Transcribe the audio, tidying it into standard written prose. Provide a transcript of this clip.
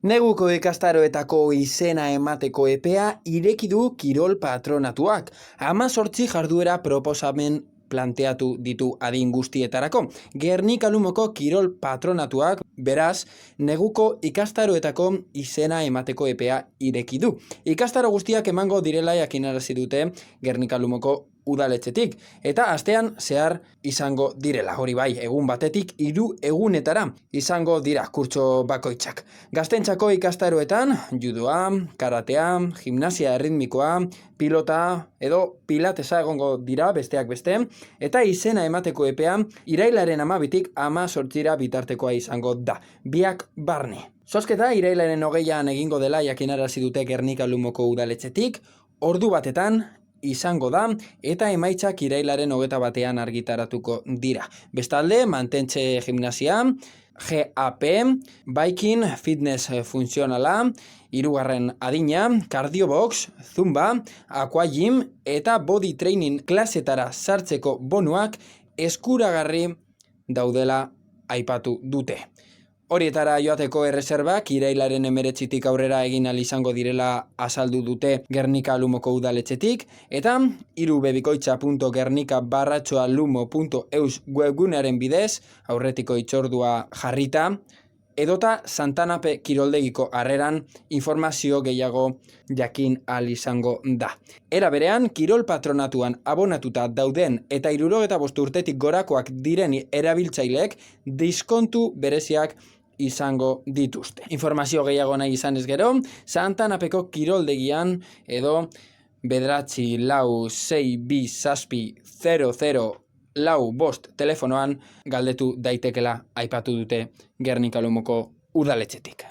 Neguko ikastaroetako izena emateko epea ireki du Kirol Patronatuak. 18 jarduera proposamen planteatu ditu adin guztietarako. Gernika Lumoko Kirol Patronatuak, beraz, neguko ikastaroetako izena emateko epea ireki du. Ikastaro guztiak emango direla jakinarazi dute Gernika Lumoko udaletxetik, eta astean zehar izango direla. Hori bai, egun batetik 3 egunetara izango dira kurtso bakoitzak. Gaztentzako ikastaroetan, judoa, karatea, gimnasia erritmikoa, pilota edo pilatesa egongo dira besteak beste, eta izena emateko epea irailaren 12tik 18ra bitartekoa izango da, biak barne. Zozketa irailaren 20an egingo dela jakinarazi dute Gernika Lumoko udaletxetik, ordu batetan izango da, eta emaitzak irailaren 21an argitaratuko dira. Bestalde, mantentxe gimnasia, GAP, biking, fitness funtzionala, 3. adina, cardiobox, zumba, aquagym eta body training klasetara sartzeko bonuak eskuragarri daudela aipatu dute. Horietara joateko erreserbak irailaren 19tik aurrera egin ahal izango direla azaldu dute Gernika Lumoko udaletxetik, eta irubebikoitza.gernika_lumo.eus webgunearen bidez, aurretiko hitzordua jarrita, edota Santanape kiroldegiko harreran informazio gehiago jakin ahal izango da. Era berean, Kirol Patronatuan abonatuta dauden eta 65 urtetik gorakoak diren erabiltzaileek diskontu bereziak izango dituzte. Informazio gehiago nahi izan ez gero, Santanapeko kiroldegian edo 946270045 telefonoan galdetu daitekela aipatu dute Gernika Lumoko udaletxetik.